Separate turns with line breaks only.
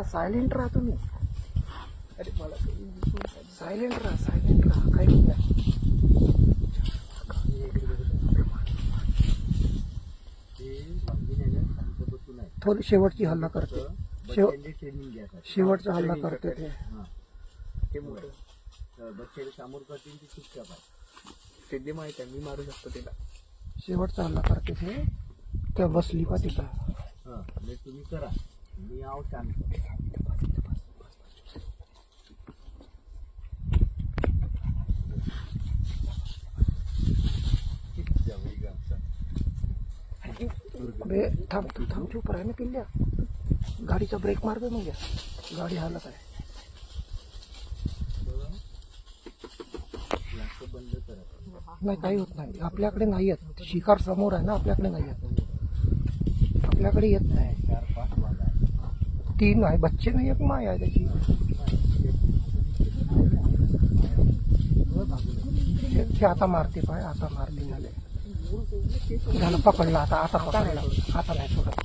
Silent राहा तुम्ही. अरे मला सायलेंट राहा काही नाही. थोडी शेवटची हल्ला करते. शेवटचा हल्ला करते ते
बच्चे समोर करतील ती चुपचाप आहे. सिद्धी माहिती आहे, मी मारू शकतो तिला.
शेवटचा हल्ला करते ते. त्या बसली पा तिथं.
तुम्ही करा, मी आहो शांत.
अबे थांब चुप राहा ना पिल्ल्या. गाडीचा ब्रेक मार दे म्हणजे गाडी हालत आहे.
बंद करा.
नाही काही होत नाही. आपल्याकडे नाही येत. शिकार समोर आहे ना, आपल्याकडे नाही येत. आपल्याकडे येत नाही.
4-5 वाजा
3 आहे बच्चे नाही. एक माय आहे त्याची. ते आता मारते पाय. आता मारते झाले. झालं पकडला. आता पकडला. आता नाही सोडत.